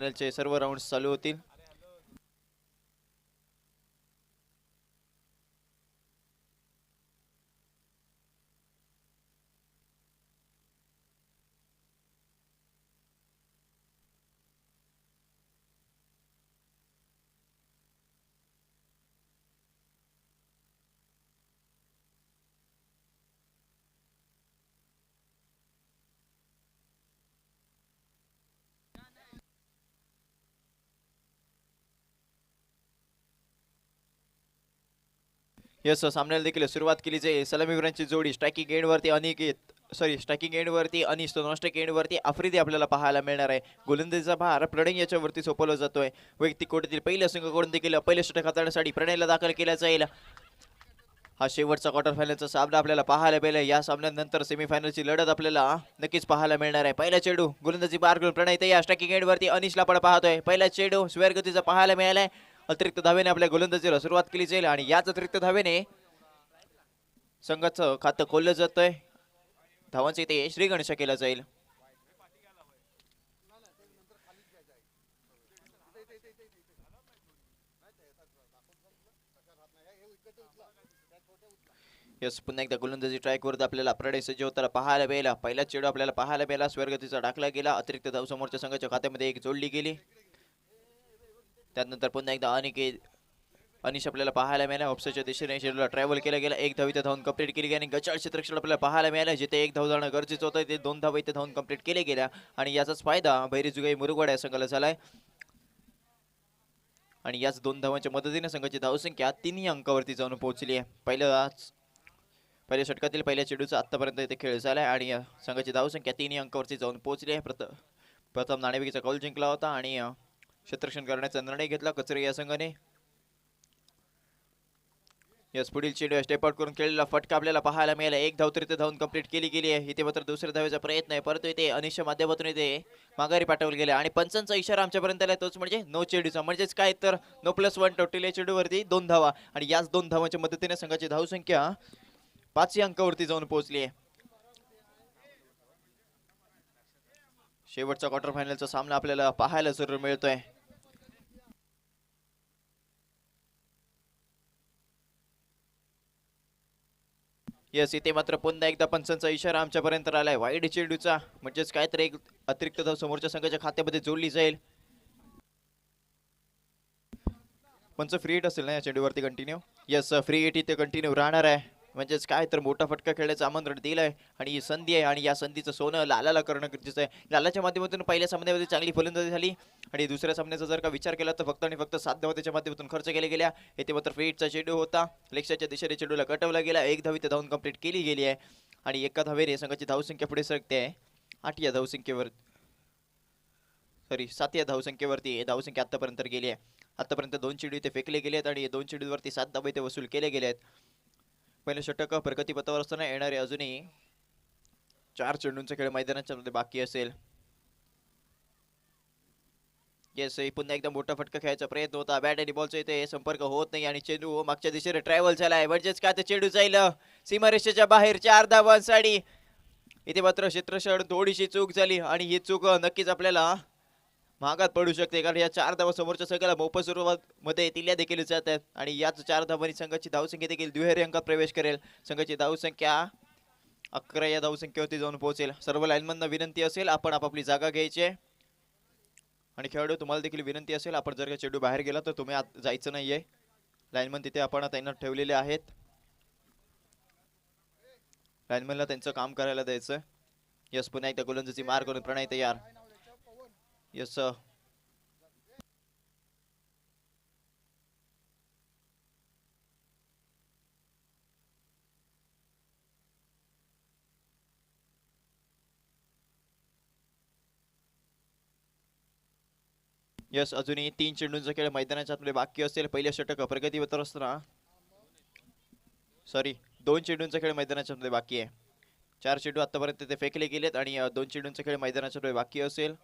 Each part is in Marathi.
चे सर्व राउंड चालू होतील. यस सामन्याला देखील सुरुवात केली जाईल. सलामीवीरांची जोडी स्ट्रायकिंग एंड वरती स्ट्रायकिंग एंड वरती अनिश तो नॉनस्ट्रायक एंड वरती आफ्रिदी आपल्याला पाहायला मिळणार आहे. गोलंदाजीचा भार प्रणय याच्यावरती सोपवला जातोय. वैयक्तिक कोटीतील पहिल्या संघाकडून देखील पहिले षटक हाताळण्यासाठी प्रणयला दाखल केला जाईल. हा शेवटचा क्वार्टर फायनलचा सामना आपल्याला पाहायला मिळेल. या सामन्यानंतर सेमीफायनलची लढत आपल्याला नक्कीच पाहायला मिळणार आहे. पहिला चेंडू गोलंदाजी पार करून प्रणय तयार. स्ट्रायकिंग एंड वरती अनिशला आपण पाहतोय. पहिला चेंडू स्क्वेअर गतीचा पाहायला मिळालाय. अतिरिक्त धावेने आपल्या गोलंदाजीला सुरुवात केली जाईल आणि याच अतिरिक्त धावेने संघाचं खातं खोललं जातंय. धावांचे इथे श्रीगणेशा केला जाईल. यस पुन्हा एकदा गोलंदाजी ट्रॅकवर आपल्याला प्रणय सज्ज होताना पाहायला मिळाला. पहिला चेंडू आपल्याला पाहायला मिळाला. स्क्वेअर गतीचा टाकला गेला. अतिरिक्त धाव समोरच्या संघाच्या खात्यामध्ये एक जोडली गेली. त्यानंतर पुन्हा एकदा अनिश आपल्याला पाहायला मिळाला. ऑफसाईडच्या दिशेने चेंडूला ट्रॅव्हल केला गेला. एक धाव इथे धावून कंप्लीट केली गेली आणि गचाळ क्षेत्ररक्षण आपल्याला पाहायला मिळालं. जिथे एक धाव जाणं गरजेचं होतं ते 2 धावा इथे धावून कंप्लीट केले गेल्या आणि याचाच फायदा भैरीजुगाई मुरुगवाडा या संघाला झालाय. आणि याच 2 धावांच्या मदतीने संघाची धावसंख्या 3 अंकावरती जाऊन पोहोचली आहे. पहिल्या षटकातील पहिल्या चेंडूचा आतापर्यंत इथे खेळ झालाय आणि संघाची धावसंख्या 3 अंकावरती जाऊन पोहोचली आहे. प्रथम नाणेफेकीचा कौल जिंकला होता आणि क्षेत्ररक्षण करण्याचा निर्णय घेतला कचरे या संघाने. यस पुढील चेंडू स्टेप आउट करून खेळलेला फटका आपल्याला पाहायला मिळाला. एक धाव तर इथे धावून कंप्लीट केली गेली आहे. इथे मात्र दुसऱ्या धावेचा प्रयत्न आहे परंतु इथे अनिशच्या माध्यमातून इथे माघारी पाठवले गेले आणि पंचांचा इशारा आमच्यापर्यंत आला. तोच म्हणजे नो चेंडूचा म्हणजेच काय तर नो+1 टोटल या चेंडूवरती 2 धावा आणि याच 2 धावांच्या मदतीने संघाची धावसंख्या 5 अंकावरती जाऊन पोहोचली आहे. शेवटचा क्वार्टर फायनलचा सामना आपल्याला पाहायला जरूर मिळतोय. यस इथे मात्र पुन्हा एकदा पंचांचा इशारा आमच्यापर्यंत आलाय. वाईड चेंडूचा म्हणजेच काहीतरी एक अतिरिक्त धाव समोरच्या संघाच्या खात्यामध्ये जोडली जाईल. पंच फ्री हिट असेल ना या चेंडूवरती कंटिन्यू. यस फ्री हिट इथे कंटिन्यू राहणार आहे. म्हणजेच काय तर मोठा फटका खेळण्याचं आमंत्रण दिलंय आणि ही संधी आहे आणि या संधीचं सोनं लालाला करणं गरजेचं आहे. लालाच्या माध्यमातून पहिल्या सामन्यामध्ये चांगली फलंदाजी झाली आणि दुसऱ्या सामन्याचा जर का विचार केला तर फक्त आणि फक्त 7 धावा त्याच्या माध्यमातून खर्च केल्या गेल्या. इथे मात्र फ्री हिटचा चेंडू होता. लेक्सच्या दिशेने चेंडूला कटवला गेला. एक धाव इथे धावून कंप्लीट केली गेली आहे आणि एका धावेने संघाची धावसंख्या पुढे सरकते आहे. 8 या धावसंख्येवर 7 या धावसंख्येवरती धावसंख्या आतापर्यंत गेली आहे. आतापर्यंत 2 चेंडू इथे फेकले गेले आहेत आणि 2 चेंडूवरती 7 धावा इथे वसूल केले गेले आहेत. पहिले षटक प्रगतीपथावर असताना येणारे अजूनही 4 चेंडूंचा खेळ मैदानाच्या मध्ये बाकी असेल. येस पुन्हा एकदा मोठा फटका खेळायचा प्रयत्न होता. बॅट आणि बॉलचा इथे संपर्क होत नाही आणि चेंडू मागच्या दिशेने ट्रॅव्हल झालाय. म्हणजेच काय ते चेंडू जाईल सीमारेषेच्या बाहेर 4 धावांसाठी. इथे मात्र क्षेत्ररक्षण थोडीशी चूक झाली आणि ही चूक नक्कीच आपल्याला महागात पडू शकते कारण या 4 धावा समोरच्या संघाला मोफत स्वरूपामध्ये दिल्या देखील जातात आणि याच 4 धावांनी संघाची धावसंख्या देखील दुहेरी अंकात प्रवेश करेल. संघाची धावसंख्या 11 या धावसंख्येवरती जाऊन पोहोचेल. सर्व लाईनमॅनना विनंती असेल आपण आपापली जागा घ्यायची आहे आणि खेळाडू तुम्हाला देखील विनंती असेल आपण जर का चेंडू बाहेर गेला तर तुम्ही आत जायचं नाहीये. लाईनमॅन तिथे आपण त्यांना ठेवलेले आहेत. लाईनमॅनला त्यांचं काम करायला द्यायचं. यस पुन्हा एकदा गोलंदाजी मार करून प्रणय तयार. यस यस अजूनही 3 चेंडूंचा खेळ मैदानाच्या आतमध्ये बाकी असेल. पहिल्या षटक प्रगतीपथावर असताना 2 चेंडूंचा खेळ मैदानाच्या मध्ये बाकी आहे. 4 चेंडू आतापर्यंत ते फेकले गेलेत आणि 2 चेंडूंचा खेळ मैदानाच्या मध्ये बाकी असेल.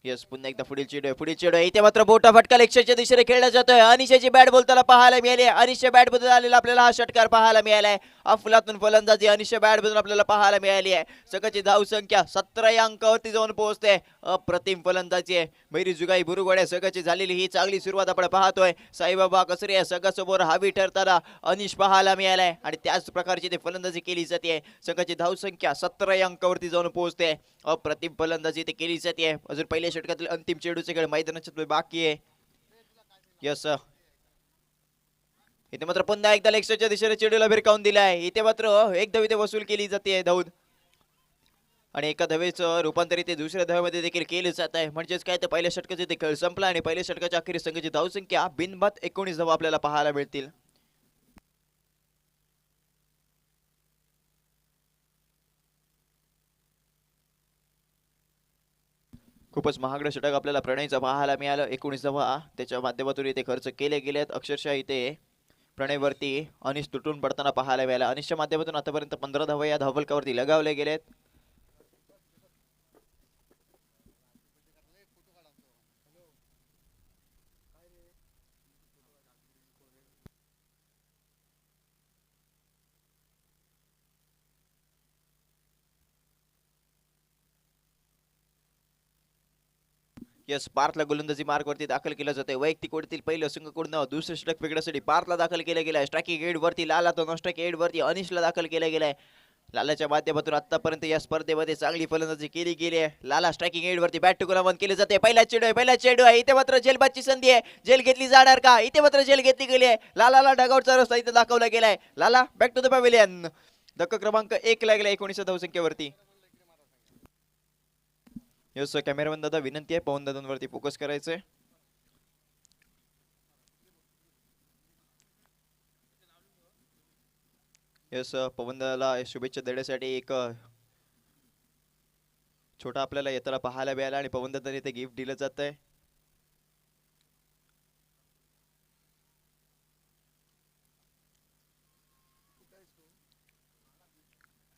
यस पुन्हा एकदा पुढील चेडू आहे. इथे मात्र मोठा फटका लेक्चरच्या दिशेने खेळला जातोय. अनिशाची बॅट बोलताना पाहायला मिळाली. अनिशच्या बॅट बद्दल आलेला आपल्याला हा षटकार पाहायला मिळालाय. अफलातून फलंदाजी अनिशच्या बॅट बद्दल आपल्याला पाहायला मिळाली आहे. संघाची धाव संख्या 17 या अंकावरती जाऊन पोहोचते. अप्रतिम फलंदाजी आहे भैरी जुगाई बुरुगवाड्या संघाची झालेली ही चांगली सुरुवात आपण पाहतोय. साईबाबा कसरी या संघासमोर हावी ठरताना अनिश पाहायला मिळालाय आणि त्याच प्रकारची ते फलंदाजी केली जाते. संघाची धाव संख्या 17 या अंकावरती जाऊन पोहोचते. अप्रतिम फलंदाजी ते केली जाते. अजून पहिल्या षटकातील अंतिम चेडूचे खेळ मैदानाच्या बाकी आहे. यस इथे मात्र पुन्हा एकदा लेक्सच्या दिशेने चेडूला भिरकावून दिलाय. इथे मात्र एक धाव इथे वसूल केली जाते धावून आणि एका धावेचं रूपांतर इथे दुसऱ्या धावेमध्ये देखील केले जात आहे. म्हणजेच काय तर पहिल्या षटकाचे ते खेळ संपला आणि पहिल्या षटकाच्या अखेरीस संघाची धाव संख्या बिनबाद 19 धावा आपल्याला पाहायला मिळतील. खूपच महागडं षटक आपल्याला प्रणयचं पाहायला मिळालं. 19 धावा त्याच्या माध्यमातून इथे खर्च केले गेलेत. अक्षरशः इथे प्रणयवरती अनिश तुटून पडताना पाहायला मिळाला. अनिशच्या माध्यमातून आतापर्यंत 15 धावा या धावफलकावरती लगावले गेलेत. यस पार्थला गोलंदाजी मार्कवरती दाखल केलं जाते. वैयक्तिक ओढीतील पहिलं संघकडून दुसरं षटक फेकण्यासाठी पार्थला दाखल केलं गेलं आहे. स्ट्रायकिंग एड वरती लाला तो नॉनस्ट्राइक एड वरती अनिशला दाखल केलं गेलं आहे. लालाच्या माध्यमातून आतापर्यंत या स्पर्धेमध्ये चांगली फलंदाजी केली गेली आहे. लाला स्ट्रायकिंग एड वरती बॅट टू बंद केले जाते. पहिला चेंडू आहे. इथे मात्र झेलबादची संधी आहे. झेल घेतली जाणार का? इथे मात्र झेल घेतली गेली आहे. लालाला डगआउटचा रस्ता इथे दाखवला गेलाय. लाला बॅक टू द पॅव्हिलियन. धक्का क्रमांक 1 लागला 19 धावसंख्येवरती. यस कॅमेरामॅन दादा विनंती आहे पवन दादांवरती फोकस करायचंय. यस पवन दादाला शुभेच्छा देण्यासाठी एक छोटा आपल्याला येताना पाहायला मिळाला आणि पवन दादाने ते गिफ्ट दिलं जात आहे.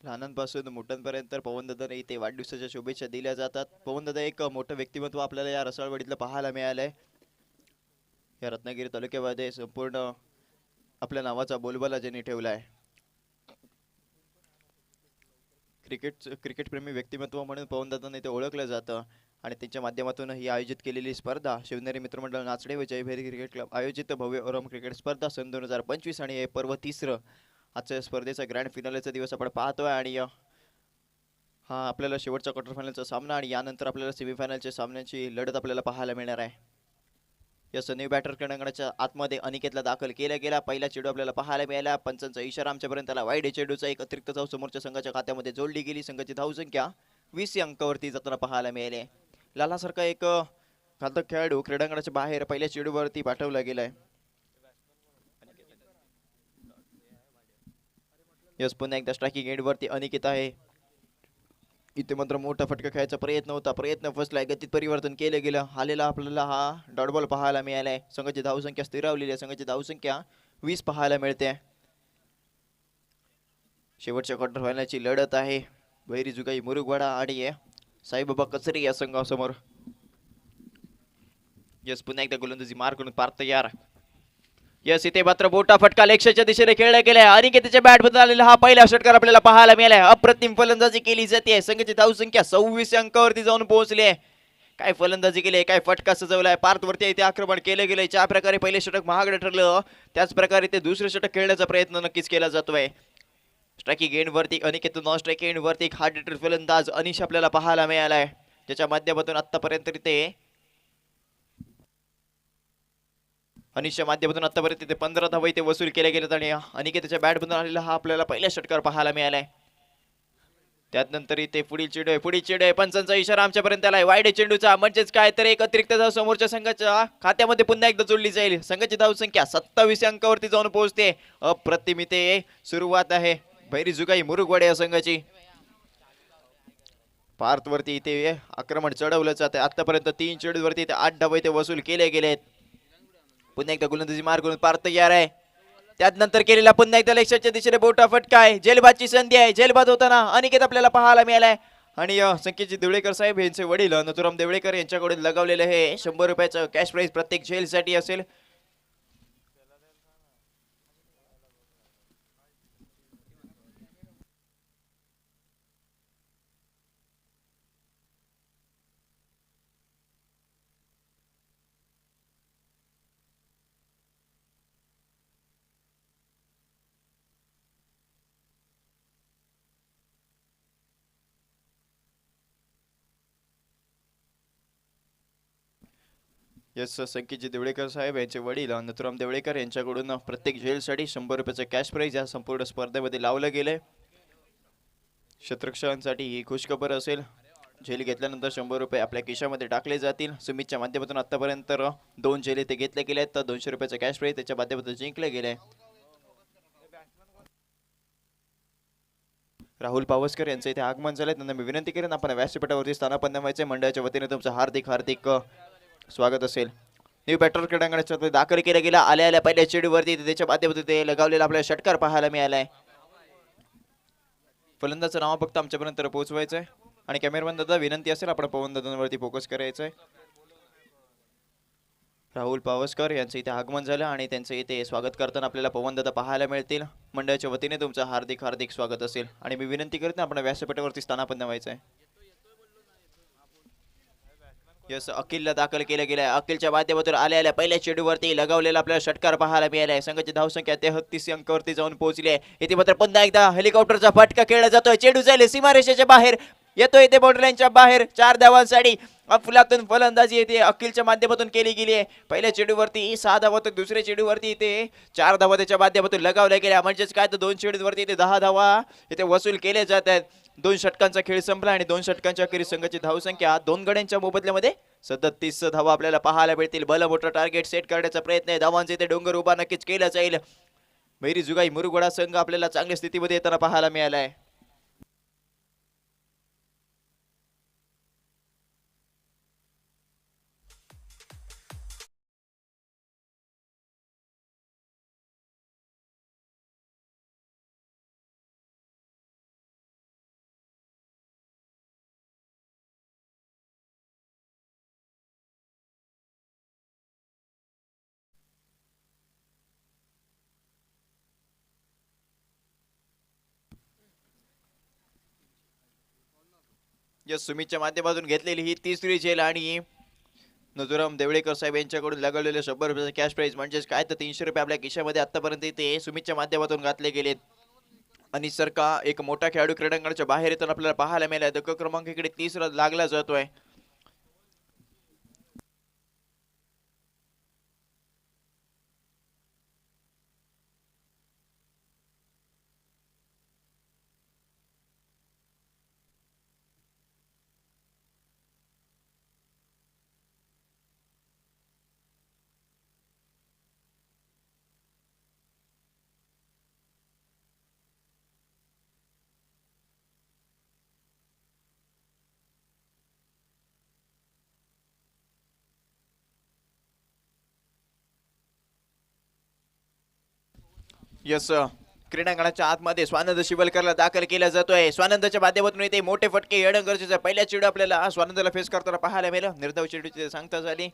लहानांपासून मोठ्यांपर्यंत पवन दादाने इथे वाढदिवसाच्या शुभेच्छा दिल्या जातात. पवन दादा एक मोठं व्यक्तिमत्व आपल्याला या रसाळवाडीतलं पाहायला मिळालंय. या रत्नागिरी तालुक्यामध्ये संपूर्ण आपल्या नावाचा बोलबाला ज्यांनी ठेवला आहे. क्रिकेट प्रेमी व्यक्तिमत्व म्हणून पवन दादांना इथे ओळखलं जातं आणि त्यांच्या माध्यमातून ही आयोजित केलेली स्पर्धा शिवनेरी मित्रमंडळ नाचडे व जयभैरी क्रिकेट क्लब आयोजित भव्य ओरम क्रिकेट स्पर्धा सन 2025 आणि हे पर्व 3रं आजच्या स्पर्धेचा ग्रँड फिनालेचा दिवस आपण पाहतोय आणि हा आपल्याला शेवटचा क्वार्टर फायनलचा सामना आणि यानंतर आपल्याला सेमीफायनलच्या सामन्याची लढत आपल्याला पाहायला मिळणार आहे. या सनी बॅटर क्रमांकाच्या आतमध्ये अनिकेतला दाखल केला गेला. पहिला चेंडू आपल्याला पाहायला मिळाला. पंचांचा इशारा आमच्यापर्यंत आला. वाईड चेंडूचा एक अतिरिक्त धाव समोरच्या संघाच्या खात्यामध्ये जोडली गेली. संघाची धाव संख्या 20 अंकावरती जाताना पाहायला मिळाले. लालासारखा एक घातक खेळाडू क्रीडांगणाच्या बाहेर पहिल्या चेंडूवरती पाठवला गेलाय. यस पुन्हा एकदा स्ट्रायकिंग एंड वरती अनिकेत आहे. इथे मात्र मोठा फटका खेळायचा प्रयत्न होता. प्रयत्न फसलाय. गतीत परिवर्तन केलं गेलं. आलेला आपल्याला हा डॉट बॉल पाहायला मिळालाय. संघाची धावसंख्या स्थिरावलेली आहे. संघाची धावसंख्या 20 पाहायला मिळते. शेवटच्या क्वार्टर फायनलची लढत आहे भैरी जुगाई मुरुगवाडा आणि साईबाबा कचरी या संघासमोर. यस पुन्हा एकदा गोलंदाजी मार करून पार तयार. यस इथे मात्र मोठा फटका लेक्सच्या दिशेने खेळला गेलाय. अनिकेतच्या बॅट बद्दल आलेला हा पहिला षटकार आपल्याला पाहायला मिळालाय. अप्रतिम फलंदाजी केली जाते. संघाची धावसंख्या 26 अंकावरती जाऊन पोहोचली आहे. काय फलंदाजी केली, काय फटका सजवलाय. पार्थवरती इथे आक्रमण केलं गेलंय. ज्या प्रकारे पहिले षटक महागडं ठरलं त्याच प्रकारे ते दुसरे षटक खेळण्याचा प्रयत्न नक्कीच केला जातोय. स्ट्रायकिंग एंड वरती अनिकेत, नॉन स्ट्रायकिंग एंड वरती एक हार्ड हिटर फलंदाज अनिश आपल्याला पाहायला मिळालाय. ज्याच्या माध्यमातून आतापर्यंत इथे अनिशच्या माध्यमातून आतापर्यंत इथे 15 धावा इथे वसूल केल्या गेल्यात आणि अनिकेतच्या बॅट बद्दल आलेला हा आपल्याला पहिला षटकार पाहायला मिळालाय. त्यानंतर इथे पुढील चेंडू आहे. पंचांचा इशारा आमच्यापर्यंत आलाय. वाईड चेंडूचा म्हणजेच काय तर एक अतिरिक्त धाव समोरच्या संघाच्या खात्यामध्ये पुन्हा एकदा जोडली जाईल. संघाची धाव संख्या 27 अंकावरती जाऊन पोहोचते. अप्रतिम इथे सुरुवात आहे भैरी जुगाई मुरुगवाडे या संघाची. पार्थवरती इथे आक्रमण चढवलं जाते. आतापर्यंत 3 चेंडूवरती इथे 8 धावा इथे वसूल केले गेलेत. पुन्हा एकदा गोलंदाजी मार करून पार तयार आहे. त्यानंतर केलेला पुन्हा एकदा लेक्सच्या दिशेने मोठा फटका आहे. जेलबादची संधी आहे. जेलबाद होताना अनिकेत आपल्याला पाहायला मिळालाय. आणि संकेतजी देवळेकर साहेब यांचे वडील नथुराम देवळेकर यांच्याकडून लगावलेलं हे 100 रुपयाचं कॅश प्राइज प्रत्येक झेलसाठी असेल. यस संकेतजी देवळेकर साहेब यांचे वडील नथुराम देवळेकर यांच्याकडून प्रत्येक झेलसाठी 100 रुपयाचं कॅश प्राइज या संपूर्ण स्पर्धेमध्ये लावलं गेलंय. क्षेत्ररक्षकांसाठी ही खुशखबर असेल. झेल घेतल्यानंतर 100 रुपये आपल्या खिशामध्ये टाकले जातील. सुमितच्या माध्यमातून आतापर्यंत 2 झेल ते घेतले गेले आहेत, तर 200 रुपयाचं कॅश प्राइज त्याच्या माध्यमातून जिंकले गेले. राहुल पावसकर यांचं इथे आगमन झालंय. त्यांना मी विनंती करेन आपण व्यासपीठावरती स्थानापन्न व्हायचे. मंडळाच्या वतीने तुमचं हार्दिक हार्दिक स्वागत असेल. न्यू पेट्रोल क्रीडांगणाच्या दाखल केला गेला. आल्या पहिल्या चेडूवरती त्याच्या माध्यमातून ते लगावलेला आपल्याला षटकार पाहायला मिळालाय. फलंदाचं नाव फक्त आमच्यापर्यंत पोहोचवायचं आहे आणि कॅमेरामॅन दादा विनंती असेल आपण पवन दादांवरती फोकस करायचं आहे. राहुल पावसकर यांचं इथे आगमन झालं आणि त्यांचं इथे स्वागत करताना आपल्याला पवन दादा पाहायला मिळतील. मंडळाच्या वतीने तुमचं हार्दिक हार्दिक स्वागत असेल आणि मी विनंती करतो आपण व्यासपीठावरती स्थानापन्न व्हायचं आहे. यस अखिलला दाखल केलं गेलं आहे. अखिलच्या माध्यमातून आल्या पहिल्या चेडूवरती लगावलेला आपल्याला षटकार पाहायला मिळाला आहे. संघाची धावसंख्या 33 अंकावरती जाऊन पोहोचली आहे. इथे मात्र पुन्हा एकदा हेलिकॉप्टरचा फटका खेळला जातोय. चेडू जाईल सीमारेषेच्या बाहेर येतोय ते बाउंड्री लाईनच्या बाहेर 4 धावांसाठी अफलातून फलंदाजी येते अखिलच्या माध्यमातून केली गेली आहे. पहिल्या चेडूवरती 6 धावा तर दुसऱ्या चेडूवरती इथे 4 धावा त्याच्या माध्यमातून लगावल्या गेल्या. म्हणजेच काय तर 2 चेडूवरती इथे 10 धावा इथे वसूल केले जात आहेत. 2 षटकांचा खेळ संपला आणि 2 षटकांच्या अखेरीस संघाची धावसंख्या 2 गड्यांच्या मोबदल्यामध्ये 37 धावा आपल्याला पाहायला मिळतील. भलं मोठं टार्गेट सेट करण्याचा प्रयत्न आहे. धावांचे इथे डोंगर उभा नक्कीच केला जाईल. मैरी जुगाई मुरुगोडा संघ आपल्याला चांगल्या स्थितीमध्ये येताना पाहायला मिळाला आहे. यस सुमितच्या माध्यमातून घेतलेली ही तिसरी झेल आणि नथुराम देवळेकर साहेब यांच्याकडून लगावलेले 100 रुपयाचे कॅश प्राइज म्हणजेच काय तर 300 रुपये आपल्या खिशामध्ये आतापर्यंत ते सुमितच्या माध्यमातून घातले गेलेत. आणि सर का एक मोठा खेळाडू क्रीडांगणाच्या बाहेर येताना आपल्याला पाहायला मिळाला. धक्का क्रमांक इकडे 30 लागला जातोय. यस क्रीडांगणाच्या आतमध्ये स्वानंद शिवलकरला दाखल केला जातोय. स्वानंदाच्या माध्यमातून इथे मोठे फटके येणं गरजेचं आहे. पहिल्या चेडू आपल्याला स्वानंदाला फेस करताना पाहायला मिळालं. निर्धाव चेडूची सांगता झाली.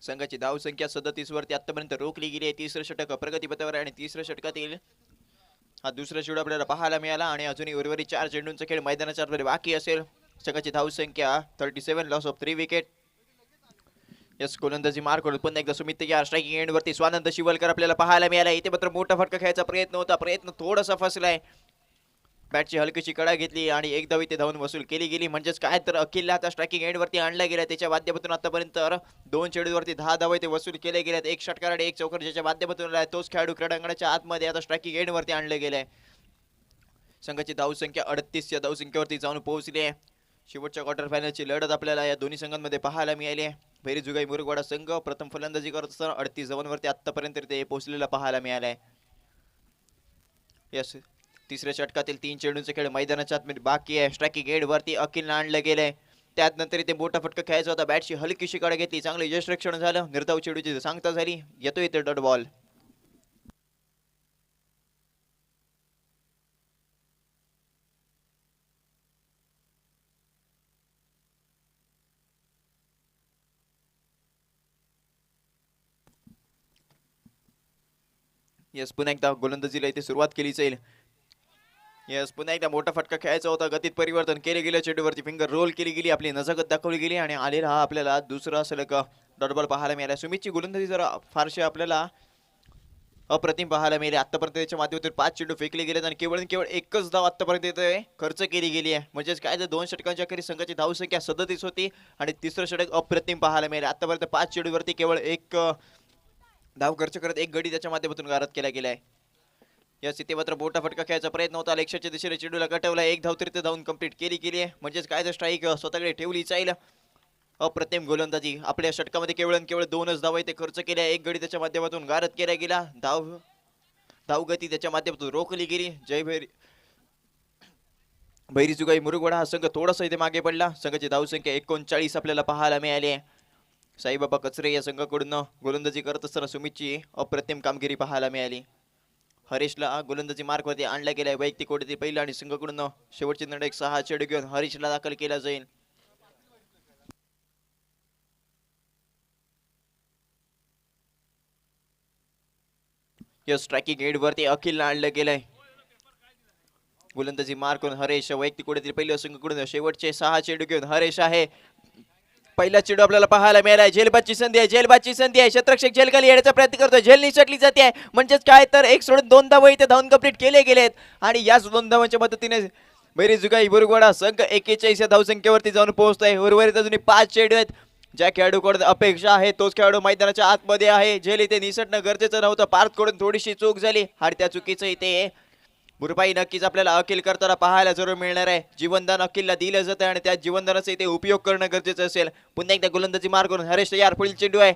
संघाची धावसंख्या 37 वरती आतापर्यंत रोखली गेली आहे. तिसरं षटक प्रगतीपथावर आहे आणि तिसऱ्या षटकातील हा दुसरा चेंडू आपल्याला पाहायला मिळाला आणि अजूनही उर्वरित 4 चेंडूंचा खेळ मैदानाच्या आतमध्ये बाकी असेल. संघाची धावसंख्या 37 लॉस ऑफ 3 विकेट. यस गोलंदाजी मार करून पुन्हा एकदा सुमित या स्ट्रायकिंग एंड वरती स्वानंद शिवलकर आपल्याला पाहायला मिळाला. इथे मात्र मोठा फटका खेळायचा प्रयत्न होता. प्रयत्न थोडासा फसलाय. बॅटची हलकीशी कडा घेतली आणि एक धाव इथे धावून वसूल केली गेली. म्हणजेच काय तर अखिलला आता स्ट्रायकिंग एंड वरती आणला गेला. त्याच्या माध्यमातून आतापर्यंत 2 चेंडूवरती 10 धावा इथे वसूल केले गेल्यात. एक षटकार आणि एक चौकार ज्याच्या माध्यमातून तोच खेळाडू क्रीडांगणाच्या आतमध्ये आता स्ट्रायकिंग एंड वरती आणले गेलाय. संघाची धावसंख्या 38 या धावसंख्येवरती जाऊन पोहोचली आहे. शेवटच्या क्वार्टर फायनलची लढत आपल्याला या दोन्ही संघांमध्ये पाहायला मिळाली आहे. भैरी जुगाई मुरुगवाडा संघ प्रथम फलंदाजी करत असताना 38 धावांवरती आतापर्यंत ते पोहोचलेला पाहायला मिळाला आहे. यस तिसऱ्या षटकातील 3 चेंडूंचे खेळ मैदानाच्या आतमध्ये बाकी आहे. स्ट्रायकिंग एंड वरती अखिलला आणलं गेलंय. त्यानंतर इथे मोठा फटका खेळायचा होता. बॅटची हलकीशी कडा घेतली. चांगलं यशरक्षण झालं. निर्धाव चेंडूची सांगता झाली. येतो इथे डॉट बॉल. यस पुन्हा एकदा गोलंदाजीला इथे सुरुवात केली जाईल. यस पुन्हा एकदा मोठा फटका खेळायचा होता. गतीत परिवर्तन केले गेले. चेंडूवरती फिंगर रोल केली गेली. आपली नजाकत दाखवली गेली आणि आलेला हा आपल्याला दुसरा सलग डॉट बॉल पाहायला मिळाला. सुमितची गोलंदाजी जरा फारशी आपल्याला अप्रतिम पाहायला मिळाले. आतापर्यंत त्याच्या माध्यमातून 5 चेंडू फेकले गेलेत आणि केवळ एकच धाव आतापर्यंत इथे खर्च केली गेली आहे. म्हणजेच काय तर 2 षटकांच्या अखेरीस संघाची धावसंख्या 37 होती आणि तिसरं षटक अप्रतिम पाहायला मिळाले. आतापर्यंत 5 चेंडूवरती केवळ एक धाव खर्च करत एक गडी त्याच्या माध्यमातून गारद केला गेलाय. या स्थिती मात्र मोठा फटका खेळायचा प्रयत्न होता. लेक्सच्या दिशेने चेंडूला कटवला. एक धाव तरी धावून कंप्लीट केली आहे. म्हणजेच काय तर स्ट्राईक स्वतःकडे ठेवली जाईल. अप्रतिम गोलंदाजी. आपल्या षटकामध्ये केवळ 2च धावा इथे खर्च केल्या. एक गडी त्याच्या माध्यमातून गारद केला गेला. धावगती त्याच्या माध्यमातून रोखली गेली. भैरीजुगाई मुरुगवाडा हा संघ थोडासा इथे मागे पडला. संघाची धावसंख्या 39 आपल्याला पाहायला मिळाली आहे. साईबाबा कचरे या संघाकडून गोलंदाजी करत असताना सुमितची अप्रतिम कामगिरी पाहायला मिळाली. हरीशला गोलंदाजी मार्कवरती आणला गेलाय. वैयक्तिक कोटीतील पहिला आणि संघाकडून शेवटचे निर्णय 6 चेंडू घेऊन हरीशला दाखल केला जाईल. या स्ट्रायकिंग एंड वरती अखिलला आणलं गेलंय. गोलंदाजी मार करून हरेश वैयक्तिक कोटीतील पहिल्या संघाकडून शेवटचे 6 चेंडू घेऊन हरेश आहे. पहिला चेंडू आपल्याला पाहायला मिळालाय. झेलबादची संधी आहे. शतरक्षक झेल खाली येण्याचा प्रयत्न करतोय. झेल निसटली जाते. म्हणजेच काय तर एक सोडून 2 धावा इथे धावून कंप्लीट केले गेलेत आणि याच 2 धावांच्या मदतीने भैरीजुगाई मुरुगवाडा संघ 41 या धावसंख्येवरती जाऊन पोहोचतोय. उर्वरित अजून 5 चेंडू आहेत. ज्या खेळाडूकडून अपेक्षा आहे तोच खेळाडू मैदानाच्या आतमध्ये आहे. झेल इथे निसटणं गरजेचं नव्हतं. पार्थकडून थोडीशी चूक झाली आणि त्या चुकीचं इथे भरपाई नक्कीच आपल्याला अखिल करताना पाहायला जरूर मिळणार आहे. जीवनदान अखिलला दिलं जातं आणि त्या जीवनदानाचा इथे उपयोग करणं गरजेचं असेल. पुन्हा एकदा गोलंदाजी मार करून हरेश तयार. पुढील चेंडू आहे.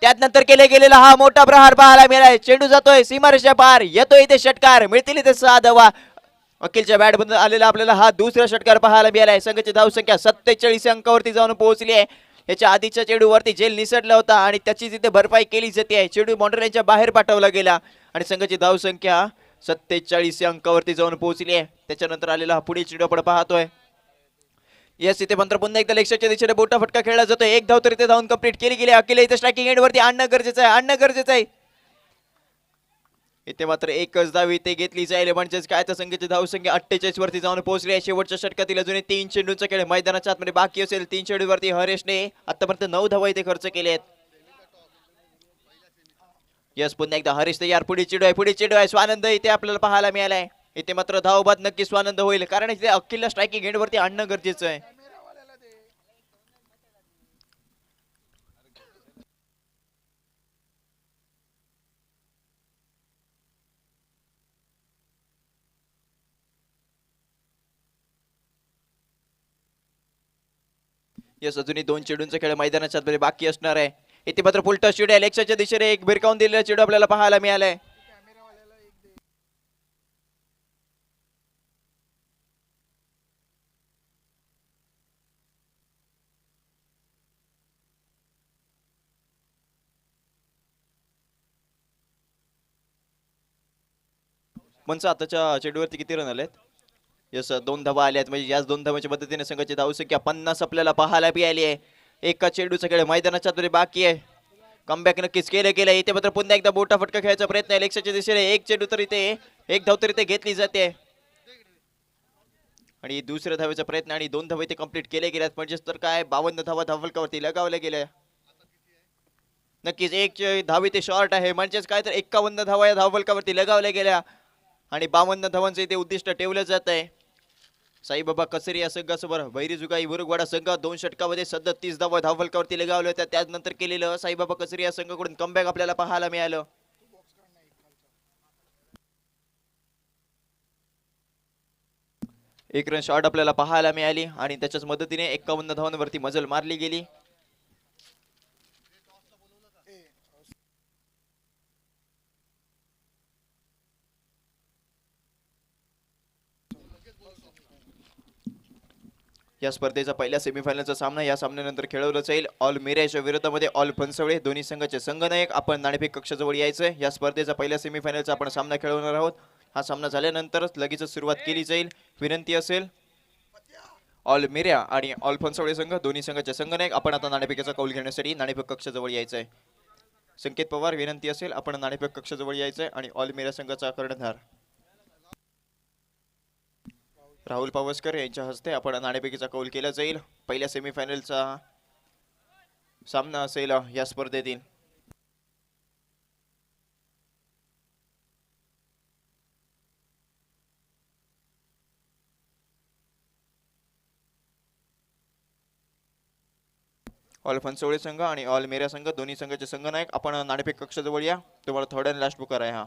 त्यात नंतर केले गेलेला हा मोठा प्रहार पाहायला मिळालाय. चेंडू जातोय सीमारेषा पार. येतोय इथे षटकार. मिळतील इथे 6 धावा. अखिलच्या बॅट बंद आलेला आपल्याला हा दुसरा षटकार पाहायला मिळालाय. संघाची धावसंख्या 47 अंकावरती जाऊन पोहोचली आहे. याच्या आधीच्या चेंडूवरती झेल निसटला होता आणि त्याची तिथे भरपाई केली जाते. चेंडू बाउंड्रीच्या बाहेर पाठवला गेला आणि संघाची धावसंख्या 47 अंकावरती जाऊन पोहोचली आहे. त्याच्यानंतर आलेला हा पुढील चेंडू आपण पाहतोय. यस इथे मात्र पुन्हा एकदा लेक्सच्या दिशेने मोठा फटका खेळला जातोय. एक धाव तरी ते धावून कंप्लीट केली गेली. अखिल इथे स्ट्रायकिंग एंड वरती आणणं गरजेचं आहे. इथे मात्र एकच धाव इथे घेतली जाईल. म्हणजेच काय तर संघाची धावसंख्या 48 वरती जाऊन पोहोचली आहे. शेवटच्या षटकातील अजून 3 चेंडूंचा खेळ मैदानाच्या आतमध्ये बाकी असेल. 3 चेंडूवरती हरेशने आतापर्यंत 9 धावा इथे खर्च केले आहेत. यस पुन्हा एकदा हरीश तयार. पुढील चेंडू आहे. स्वानंद इथे आपल्याला पाहायला मिळालाय. इथे मात्र धावबाद नक्की स्वानंद होईल कारण इथे अखिलला स्ट्रायकिंग एंड वरती आणणं गरजेचं आहे. यस अजूनही 2 चेंडूंचा खेळ मैदानाच्या आतमध्ये बाकी असणार आहे. इथे मात्र फुलटा चेंडू आहे. लेक्सच्या दिशेने एक भिरकावून दिलेला चेंडू आपल्याला पाहायला मिळालाय. मनसा आताच्या चेंडूवरती किती रन आलेत? यस 2 धावा आल्यात. म्हणजे याच 2 धावांच्या मदतीने संघाची धावसंख्या 50 आपल्याला पाहायला मिळाली आहे. एका चेंडूचा खेळ मैदानाच्या आतमध्ये बाकी आहे. कमबॅक नक्कीच केलं गेलं. इथे मात्र पुन्हा एकदा मोठा फटका खेळायचा प्रयत्न आहे. लेक्सच्या दिशेने एक चेंडू तर इथे एक धाव तर इथे घेतली जाते आणि दुसऱ्या धावेचा प्रयत्न आणि 2 धावा इथे कंप्लीट केले गेल्यात. म्हणजेच तर काय 52 धावा धावफलकावरती लगावल्या गेल्या. नक्कीच एक धाव इथे शॉर्ट आहे. म्हणजेच काय तर 51 धावा या धावफलकावरती लगावल्या गेल्या आणि 52 धावांचं इथे उद्दिष्ट ठेवलं जात आहे. साईबाबा कचरे या संघासमोर भैरीजुगाई मुरुगवाडा संघ 2 षटकामध्ये 37 धावा धावफलकावरती लगावल्या होत्या. त्यानंतर केलेलं साईबाबा कचरे या संघाकडून कमबॅक आपल्याला पाहायला मिळालं. एक रन शॉट आपल्याला पाहायला मिळाली आणि त्याच्याच मदतीने 51 धावांवरती मजल मारली गेली. या स्पर्धेचा पहिल्या सेमीफायनलचा सामना या सामन्यानंतर खेळवला जाईल. ऑल मिराच्या विरोधामध्ये ऑल फणसवळे दोन्ही संघाचे संघनायक. आपण नाणेफेक कक्षाजवळ यायचंय. या स्पर्धेचा पहिल्या सेमीफायनलचा आपण सामना खेळवणार आहोत. हा सामना झाल्यानंतरच लगेच सुरुवात केली जाईल. विनंती असेल ऑल मिऱ्या आणि ऑल फणसवळे संघ दोन्ही संघाचे संघनायक आपण आता नाणेफेकीचा कौल घेण्यासाठी नाणेफेक कक्षाजवळ यायचंय. संकेत पवार, विनंती असेल आपण नाणेफेक कक्षाजवळ यायचंय आणि ऑल मीरा संघाचा कर्णधार राहुल पावसकर यांच्या हस्ते आपण नाणेफेकीचा कौल केला जाईल. पहिल्या सेमीफायनलचा सामना असेल या स्पर्धेतील. ऑल फनसोळे संघ आणि ऑल मेरा संघ दोन्ही संघाचे संघनायक आपण नाणेफेक कक्षाजवळ या. तुम्हाला थर्ड अँड लास्ट बुकर आहे हा.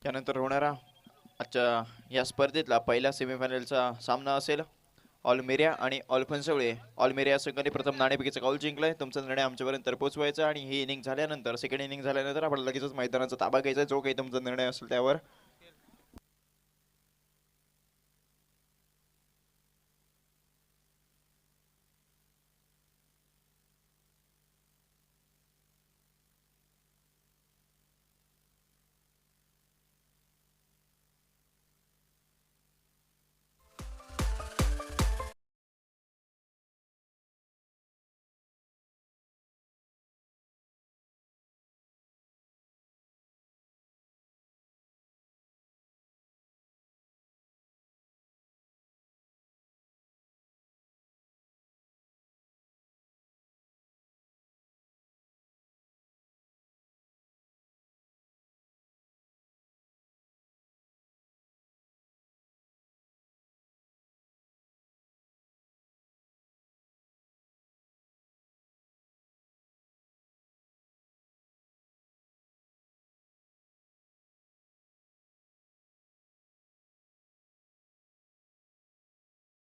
त्यानंतर होणारा आजच्या या स्पर्धेतला पहिला सेमीफायनलचा सामना असेल ऑलमेरिया आणि ऑल फनसोळे. ऑलमेरिया संघाने प्रथम नाणेफेकीचा कौल जिंकलाय. तुमचा निर्णय आमच्यापर्यंत पोहोचवायचा आणि ही इनिंग झाल्यानंतर सेकंड इनिंग झाल्यानंतर आपण लगेचच मैदानाचा ताबा घ्यायचा. जो काही तुमचा निर्णय असेल त्यावर.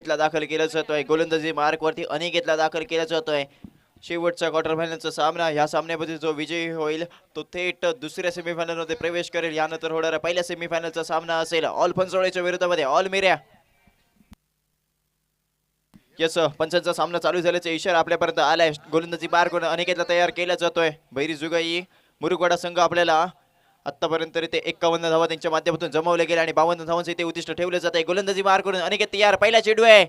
दाखल केला जातोय. गोलंदाजी मार्क वरती अनिकेतला दाखल केला जातोय. शेवटचा क्वार्टर फायनलचा सामना. ह्या सामन्यामध्ये जो विजयी होईल तो थेट दुसऱ्या सेमीफायनल मध्ये प्रवेश करेल. यानंतर होणारा पहिल्या सेमीफायनलचा सामना असेल ऑल फनसोळेच्या विरोधामध्ये ऑल मेऱ्या. यस, पंचांचा सामना चालू झाल्याचा इशारा आपल्यापर्यंत आलाय. गोलंदाजी मार्क करून अनिकेतला तयार केला जातोय. भैरी जुगाई मुरुगवाडा संघ आपल्याला आतापर्यंत तरी ते 51 धावा त्यांच्या माध्यमातून जमवले गेले आणि 52 धावांचे ते उद्दिष्ट ठेवले जात आहे. गोलंदाजी मार करून अनिकेत तयार. पहिला चेंडू आहे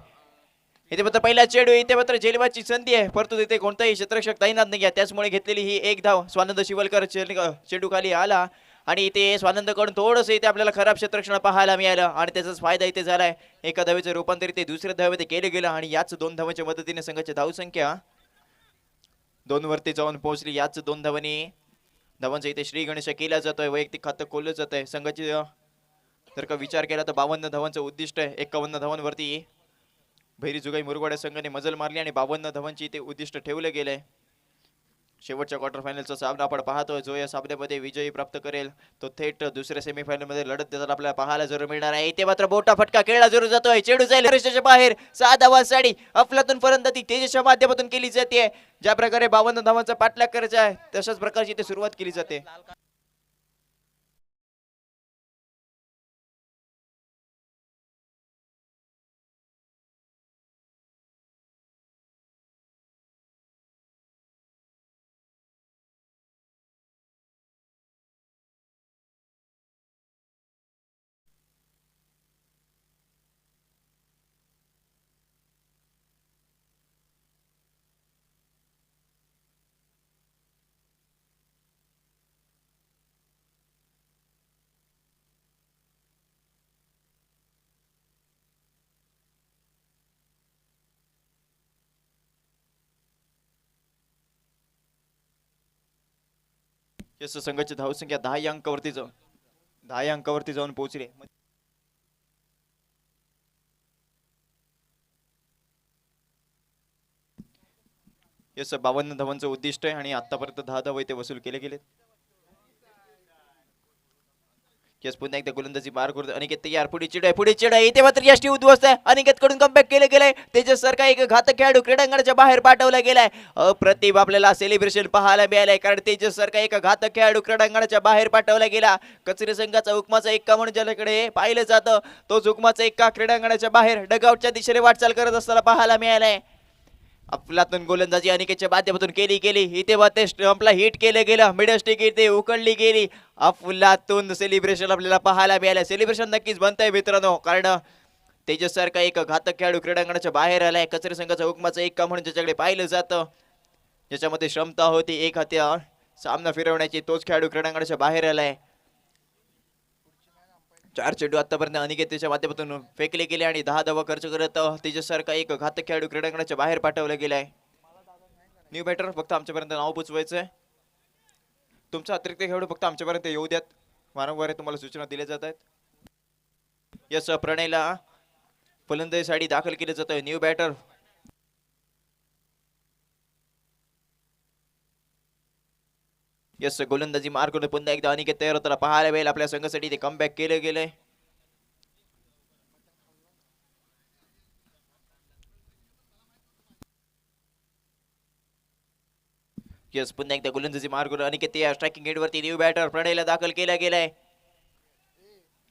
इथे मात्र पहिला चेंडू इथे मात्र झेलबादची संधी आहे, परंतु तिथे कोणताही क्षेत्ररक्षक तैनात नाही आहे. त्याचमुळे घेतलेली ही एक धाव. स्वानंद शिवलकर चेंडू खाली आला आणि इथे स्वानंदकडून थोडंसं इथे आपल्याला खराब क्षेत्ररक्षण पाहायला मिळालं आणि त्याचाच फायदा इथे झालाय. एका धावेचं रूपांतर इथे दुसऱ्या धावेमध्ये केले गेलं आणि याच 2 धावांच्या मदतीने संघाची धावसंख्या 2 वरती जाऊन पोहोचली. याच 2 धावांचा इथे श्री गणेश केला जातोय. वैयक्तिक खातं खोललं जात आहे. संघाची जर का विचार केला तर 52 धावांचं उद्दिष्ट आहे. 51 धावांवरती भैरी जुगाई मुरगवाड्या संघाने मजल मारली आणि 52 धावांची इथे उद्दिष्ट ठेवले गेले. शेवटच्या क्वार्टर फायनलचा सामना आपण पाहतोय. जो या सामन्यामध्ये विजयी प्राप्त करेल तो थेट दुसऱ्या सेमीफायनल मध्ये लढत देताना आपल्याला पाहायला जरूर मिळणार आहे. इथे मात्र मोठा फटका खेळला जरूर जातोय. चेंडू जाईल रेषेच्या बाहेर. 6 धावांसाठी अफलातून फलंदाजी तेजसच्या माध्यमातून केली जाते. ज्या प्रकारे 52 धावांचा पाठलाग करायचा आहे तशाच प्रकारची इथे सुरुवात केली जाते. यस संघाची धावसंख्या 10 या अंकावरती जाऊन 10 या अंकावरती जाऊन पोहोचली. यस 52 धावांचं उद्दिष्ट आहे आणि आतापर्यंत 10 धावा इथे वसूल केले गेले. यस पुन्हा एकदा गोलंदाजी मार करतो अनिकेत तयार. पुढे चिडाय इथे मात्र यष्टी उद्ध्वस्त आहे. अनिकेत कडून कमबॅक केले गेलाय. तेजस सारखा एक घातक खेळाडू क्रीडांगणाच्या बाहेर पाठवला गेलाय. अप्रतिम आपल्याला सेलिब्रेशन पाहायला मिळालंय कारण तेजस सारखा एक घातक खेळाडू क्रीडांगणाच्या बाहेर पाठवला गेला. कचरे संघाचा हुकमाचा एक्का म्हणून ज्याकडे पाहिलं जातं तो हुकमाचा एक्का क्रीडांगणाच्या बाहेर डगआउटच्या दिशेने वाटचाल करत असताना पाहायला मिळालाय. अफलातून गोलंदाजी अनिकेतच्या माध्यमातून केली इथे ते स्टंपला हिट केलं गेलं. मिडस्टिक इथे उकळली गेली. अफलातून सेलिब्रेशन आपल्याला पाहायला मिळालं. सेलिब्रेशन नक्कीच बनतंय मित्रांनो कारण तेजस सारखा एक घातक खेळाडू क्रीडांगणाच्या बाहेर आलाय. कचरे संघाचा हुकमाचा एक म्हणून ज्याच्याकडे पाहिलं जातं ज्याच्यामध्ये क्षमता होती एक हात्या सामना फिरवण्याची तोच खेळाडू क्रीडांगणाच्या बाहेर आलाय. 4 चेंडू आतापर्यंत अनिकेतच्या माध्यमातून फेकले गेले आणि 10 धावा खर्च करत तेजस सारखा एक घातक खेळाडू क्रीडांगणाच्या बाहेर पाठवला गेलाय. न्यू बॅटर फक्त आमच्यापर्यंत नाव पोचवायचंय. तुमचा अतिरिक्त खेळाडू फक्त आमच्यापर्यंत येऊ द्यात. वारंवार तुम्हाला सूचना दिल्या जात आहेत. यस प्रणयला फलंदाजीसाठी दाखल केलं जात आहे. न्यू बॅटर यस गोलंदाजी मार करून पुन्हा एकदा अनिकेत तयार होताना पाहायला मिळेल. आपल्या संघासाठी ते कमबॅक केलं गेलंय. यस पुन्हा एकदा गोलंदाजी मार करून अनिकेत या स्ट्रायकिंग एंड वरती न्यू बॅटर प्रणयला दाखल केला गेलाय.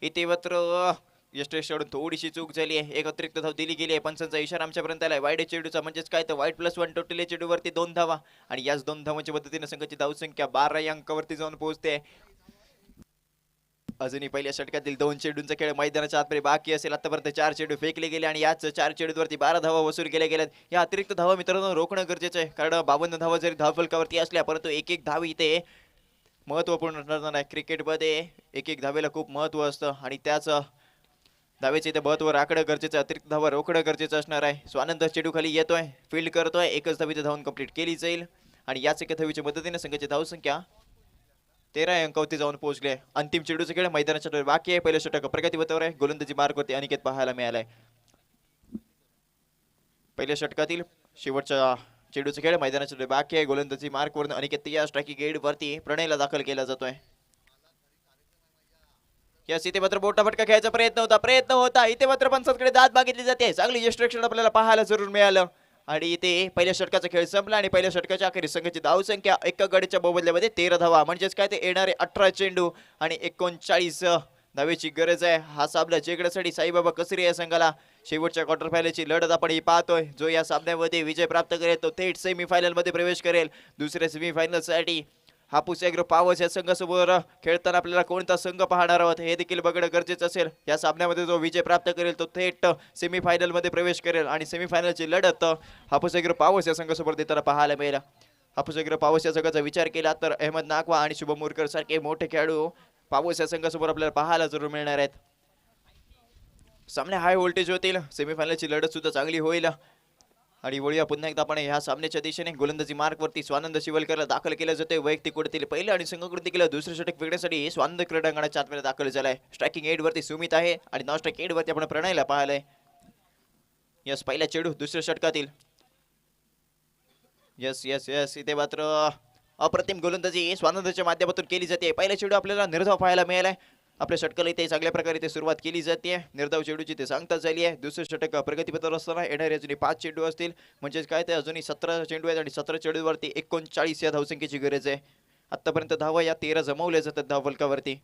इथे मात्र यष्टेशकडून थोडीशी चूक झाली आहे. एक अतिरिक्त धाव दिली गेली आहे. पंचांचा इशारा आमच्यापर्यंत आलाय. वाईड चेंडूचा म्हणजेच काय तर वाईड +1 टोटल चेंडूवरती 2 धावा आणि याच 2 धावांच्या पद्धतीने संघाची धावसंख्या 12 या अंकावरती जाऊन पोहोचते. अजूनही पहिल्या षटकातील 2 चेंडूंचा खेळ मैदानाच्या आतमध्ये बाकी असेल. आतापर्यंत 4 चेंडू फेकले गेले आणि याच 4 चेंडूवरती 12 धावा वसूल केल्या गेल्यात. या अतिरिक्त धावा मित्रांनो रोखणं गरजेचं आहे कारण 52 धावा जरी धावफलकावरती असल्या परंतु एक धाव इथे महत्वपूर्ण ठरणार आहे. क्रिकेटमध्ये एक धावेला खूप महत्व असतं आणि त्याच धावेचे इथे महत्व राखणं गरजेचं. अतिरिक्त धावा रोखणं गरजेचं असणार आहे. स्वानंद चेंडू खाली येतोय फील्ड करतोय. एकच धावीचं धावून कंप्लीट केली जाईल आणि याच एका धावीच्या मदतीने संघाची धावसंख्या 13 अंकावरती जाऊन पोहोचले. अंतिम चेंडूचा खेळ मैदानाच्या बाकी आहे. पहिलं षटक प्रगतीपथावर आहे. गोलंदाजी मार्गवरती अनिकेत पाहायला मिळालाय. पहिल्या षटकातील शेवटच्या चेंडूचा खेळ मैदानाच्या बाकी आहे. गोलंदाजी मार्कवरून अनिकेत या स्ट्रायकिंग एंड वरती प्रणयला दाखल केला जातोय. यस इथे मात्र मोठा फटका खेळायचा प्रयत्न होता. इथे मात्र पंचांकडे दाद मागितली जाते. चांगली डिस्ट्रॅक्शन आपल्याला पाहायला जरूर मिळालं आणि इथे पहिल्या षटकाचा खेळ संपला आणि पहिल्या षटकाच्या अखेरीस संघाची धावसंख्या एका गडीच्या मोबदल्यामध्ये 13 धावा म्हणजेच काय ते येणारे 18 चेंडू आणि 39 धावेची गरज आहे. हा सामना जिंकण्यासाठी साईबाबा कसरी या संघाला शेवटच्या क्वार्टर फायनलची लढत आपण ही पाहतोय. जो या सामन्यामध्ये विजय प्राप्त करेल तो थेट सेमीफायनल मध्ये प्रवेश करेल. दुसऱ्या सेमीफायनल साठी हापूस ॲग्रो पावस या संघासमोर खेळताना आपल्याला कोणता संघ पाहणार आहोत हे देखील बघणं गरजेचं असेल. या सामन्यामध्ये जो विजय प्राप्त करेल तो थेट सेमीफायनल मध्ये प्रवेश करेल आणि सेमीफायनलची लढत हापूस ॲग्रो पावस या संघासमोर देताना पाहायला मिळेल. हापूस ॲग्रो पावस या संघाचा विचार केला तर अहमद नागवा आणि शुभम मुरकर सारखे मोठे खेळाडू पावस या संघासमोर आपल्याला पाहायला जरूर मिळणार आहेत. सामने हाय व्होल्टेज होतील. सेमीफायनलची लढत सुद्धा चांगली होईल आणि वळूया पुन्हा एकदा आपण ह्या सामन्याच्या दिशेने. गोलंदाजी मार्कवरती स्वानंद शिवलकरला दाखल केलं जाते. वैयक्तिक कुठेतरी पहिलं आणि संघाकडून देखील दुसरं षटक फेकण्यासाठी स्वानंद क्रीडांगणाच्या आतमध्ये दाखल झालाय. स्ट्रायकिंग एंड वरती सुमित आहे आणि नॉन स्ट्रायक एंड वरती आपण प्रणयला पाहिलंय. यस पहिला चेंडू दुसऱ्या षटकातील. यस यस यस इथे मात्र अप्रतिम गोलंदाजी स्वानंदच्या माध्यमातून केली जाते. पहिला चेंडू आपल्याला निर्धाव पाहायला मिळालाय. आपल्या षटकाला इथे चांगल्या प्रकारे ते सुरुवात केली जाते. निर्धाव चेंडूची ते सांगता झाली आहे. दुसरं षटक प्रगतीपथावर असताना येणारे अजूनही 5 चेंडू असतील म्हणजेच काय ते अजूनही 17 चेंडू आहेत आणि 17 चेंडूवरती 39 या धावसंख्येची गरज आहे. आतापर्यंत धावा या 13 जमवल्या जातात धावफलकावरती.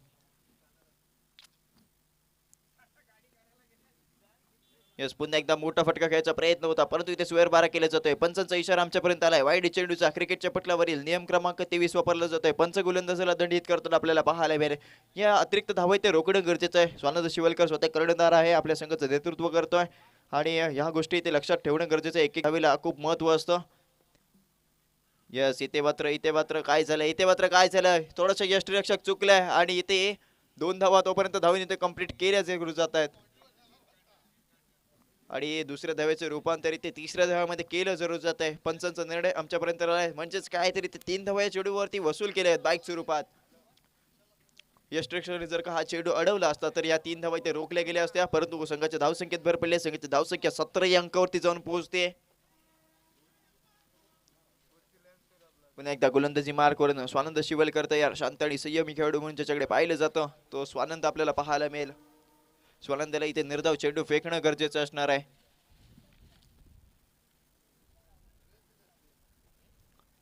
यस पुन्हा एकदा मोठा फटका खेळायचा प्रयत्न होता परंतु इथे स्वेअर बारा केला जातोय. पंचांचा इशारा आमच्यापर्यंत आलाय. वाईड चेंडूचा क्रिकेटच्या पटलावरील नियम क्रमांक 23 वापरला जातोय. पंच गोलंदाजाला दंडित करताना आपल्याला पाहायला मिळेल. या अतिरिक्त धावा ते रोखणं गरजेचं आहे. स्वानंद शिवलकर स्वतः कर्णधार आहे. आपल्या संघाचं नेतृत्व करतोय आणि ह्या गोष्टी इथे लक्षात ठेवणं गरजेचं आहे. एक धावेला खूप महत्व असतं. यस इथे मात्र काय झालं थोडंसं यष्टीरक्षक चुकलंय आणि इथे 2 धावा तोपर्यंत धावून इथे कंप्लीट केल्याचे गुरु जात आहेत. आणि दुसऱ्या धावेचे रूपांतर इथे तिसऱ्या धाव्यामध्ये केलं जरूर जात आहे. पंचांचा निर्णय आमच्यापर्यंत आलाय, म्हणजेच काहीतरी ते 3 धावा या चेंडूवरती वसूल केले आहेत बाईक स्वरूपात. यष्टेक्षणी जर का हा चेंडू अडवला असता तर या 3 धावा इथे रोखल्या गेल्या असत्या, परंतु संघाच्या धावसंख्येत भर पडली. संघाची धावसंख्या 17 या अंकावरती जाऊन पोहोचते. पुन्हा एकदा गोलंदाजी मार करून स्वानंद शिवलकर तयार. शांत आणि संयमी खेळाडू म्हणून ज्याच्याकडे पाहिलं जातं तो स्वानंद आपल्याला पाहायला मिळेल. स्वानंदाला इथे निर्धाव चेंडू फेकणं गरजेचं असणार आहे.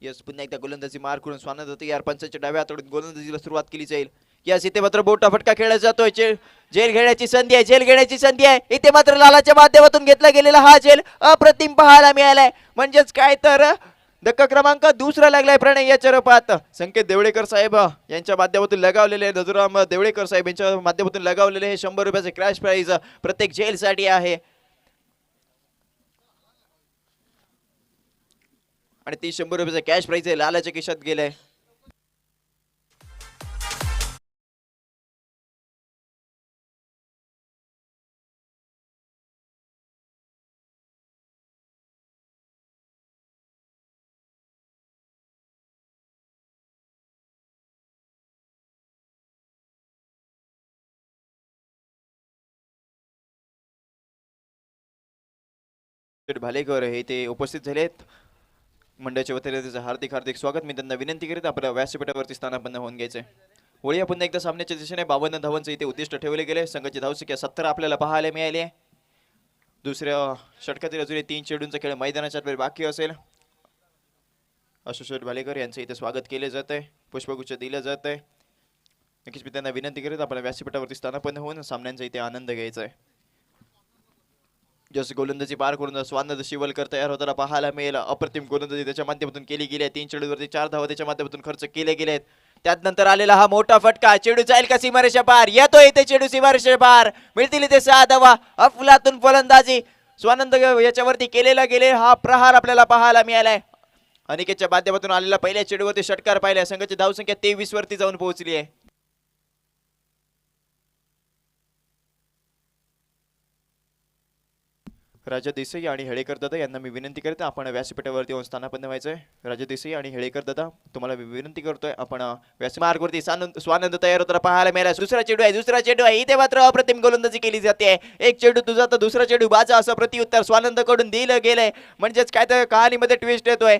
यस, पुन्हा एकदा गोलंदाजी मार करून स्वानंद तयार. पंचांच्या डाव्या हाताकडून गोलंदाजीला सुरुवात केली जाईल. यस, इथे मात्र बोटा फटका खेळला जातोय. झेल घेण्याची संधी आहे, झेल घेण्याची संधी आहे. इथे मात्र लालाच्या माध्यमातून घेतला गेलेला हा झेल अप्रतिम पाहायला मिळालाय. म्हणजेच काय तर धक्का क्रमांक दुसरा लागलाय प्रणय याच्या रूपात. संकेत देवळेकर साहेब यांच्या माध्यमातून लगावलेले, नजुराम देवळेकर साहेब यांच्या माध्यमातून लगावलेले हे 100 रुपयाचे क्रॅश प्राइज प्रत्येक झेल साठी आहे. आणि ती 100 रुपयाचा कॅश प्राइज आहे लालाच्या खिशात गेलाय. भालेकर हे ते उपस्थित झालेत. मंडळाच्या वतीने त्याचं हार्दिक हार्दिक स्वागत. मी त्यांना विनंती करीत आपल्या व्यासपीठावरती स्थानापन्न होऊन घ्यायचंय. होळी पुन्हा एकदा सामन्याच्या दिशेने 52 धावांचं इथे उद्दिष्ट ठेवले गेले. संघाची धावसंख्या 17 आपल्याला पाहायला मिळाली. दुसऱ्या षटकातील अजूनही 3 चेंडूंचा खेळ मैदानाच्या बाकी असेल. अशोक भालेकर यांचं इथे स्वागत केले जात आहे, पुष्पगुच्छ दिलं जात आहे. नक्कीच मी त्यांना विनंती करीत आपल्या व्यासपीठावरती स्थानापन्न होऊन सामन्यांचा इथे आनंद घ्यायचा आहे. जसं गोलंदाजी पार करून स्वानंद शिवलकर तयार होताना पाहायला मिळेल. अप्रतिम गोलंदाजी त्याच्या माध्यमातून केली गेली आहे. 3 चेंडूवरती 4 धावा त्याच्या माध्यमातून खर्च केले गेले आहेत. त्यानंतर आलेला हा मोठा फटका. चेंडू जाईल का सीमारेषा पार? येतो इथे चेंडू सीमारेषा पार. मिळतील इथे 6 धावा. अफलातून फलंदाजी स्वानंद याच्यावरती केलेला गेले हा प्रहार आपल्याला पाहायला मिळालाय. अनिकेतच्या माध्यमातून आलेला पहिल्या चेंडूवरती षटकार पाहिला. संघाची धावसंख्या 23 वरती जाऊन पोहोचली आहे. राजा देसाई आणि हेळेकर दादा यांना मी विनंती करते आपण व्यासपीठावरती येऊन स्थानापन्न व्हायचंय. राजा देसाई आणि हेळेकर दादा तुम्हाला मी विनंती करतोय आपण व्यासमार्गवरती स्वानंद तयार होताना पाहायला मिळाला. दुसरा चेंडू आहे, दुसरा चेंडू आहे. इथे मात्र अप्रतिम गोलंदाजी केली जाते. एक चेंडू तुझा तर दुसरा चेंडू बाजा असं प्रतिउत्तर स्वानंद कडून दिलं गेलंय. म्हणजेच काय तर कहाणीमध्ये ट्विस्ट येतोय.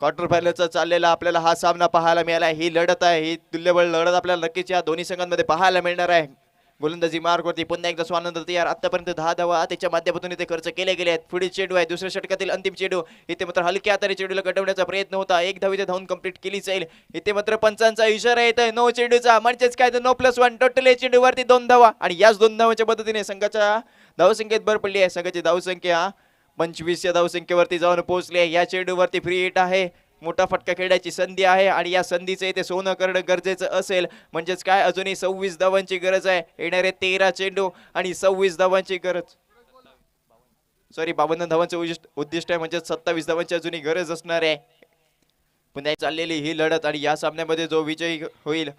क्वार्टर फायनलचा चाललेला आपल्याला हा सामना पाहायला मिळाला. ही लढत आहे, ही तुल्यबळ लढत आपल्याला नक्कीच या दोन्ही संघांमध्ये पाहायला मिळणार आहे. गोलंदाजी मार्गवरती पुन्हा एकदा स्वानंद तयार. आतापर्यंत 10 धावा त्याच्या माध्यमातून इथे खर्च केले गेले आहेत. पुढील चेंडू आहे, दुसऱ्या षटकातील अंतिम चेंडू. इथे मात्र हलक्या हाताने चेंडूला गटवण्याचा प्रयत्न होता. 1 धावीचे धावून कंप्लीट केली जाईल. इथे मात्र पंचांचा इशारा येतोय नो चेंडूचा. म्हणजेच काय तर 9+1 टोटल चेंडूवरती 2 धावा. आणि याच 2 धावांच्या पद्धतीने संघाच्या धावसंख्येत भर पडली आहे. संघाची धावसंख्या 25 या धावसंख्येवरती जाऊन पोहोचली आहे. या चेंडूवरती फ्री हिट आहे. मोठा फटका खेळण्याची संधी आहे आणि या संधीचं इथे सोनं करणं गरजेचं असेल. म्हणजेच काय अजूनही 26 धावांची गरज आहे. येणारे 13 चेंडू आणि 26 धावांची गरज. 52 धावांचं उद्दिष्ट आहे. म्हणजे 27 धावांची अजूनही गरज असणार आहे. पुन्हा चाललेली ही लढत आणि या सामन्यामध्ये जो विजयी होईल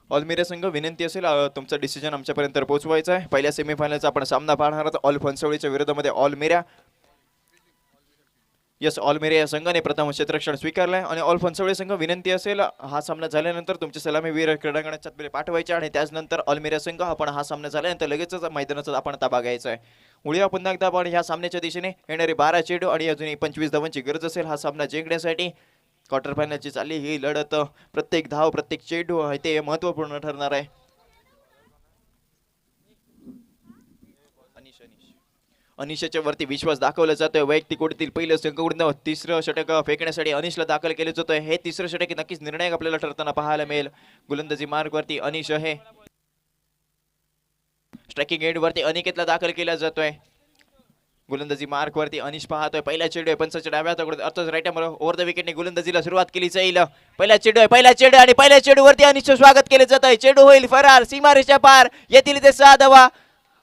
ऑलमिरा संघ विनंती असेल तुमचा डिसिजन आमच्यापर्यंत पोहोचवायचा आहे. पहिल्या सेमीफायनलचा आपण सामना पाहणार आहोत ऑल फनसवळीच्या विरोधामध्ये ऑलमिरा. यस, ऑलमिरा या संघाने प्रथम क्षेत्ररक्षण स्वीकारलंय आणि ऑल फनसवळे संघ विनंती असेल हा सामना झाल्यानंतर तुमचे सलामीवीर क्रीडांगणाच्या पाठवायचे आणि त्यानंतर ऑलमिरा संघ आपण हा सामना झाल्यानंतर लगेचच मैदानाचा आपण ताबा घ्यायचा आहे. उद्या पुन्हा एकदा आपण ह्या सामन्याच्या दिशेने येणारे 12 चेंडू आणि अजूनही 25 धावांची गरज असेल हा सामना जिंकण्यासाठी. क्वार्टर फायनलची चालली ही लढत. प्रत्येक धाव प्रत्येक चेंडू आहे ते महत्त्वपूर्ण ठरणार आहे. अनिशच्या वरती विश्वास दाखवला जातोय. वैयक्तिक कोटीतील पहिलं संघकडून तिसरं षटक फेकण्यासाठी अनिशला दाखल केले जातोय. हे तिसरं षटक नक्कीच निर्णायक आपल्याला ठरताना पाहायला मिळेल. गोलंदाजी मार्ग वरती अनिश आहे. स्ट्रायकिंग एंड वरती अनिकेतला दाखल केला जातोय. गोलंदाजी मार्क वरती अनिश पाहतोय. पहिला चेंडू आहे पंचाच्या डाव्या हाताकडून अर्थात राईट ओव्हर द विकेटने गोलंदाजीला सुरुवात केली जाईल. पहिला चेंडू आहे, पहिला चेंडू आणि पहिल्या चेंडू वरती अनिशचं स्वागत केले जात आहे. चेंडू होईल फरार. सीमारेषा पार. येथील ते 6 धावा.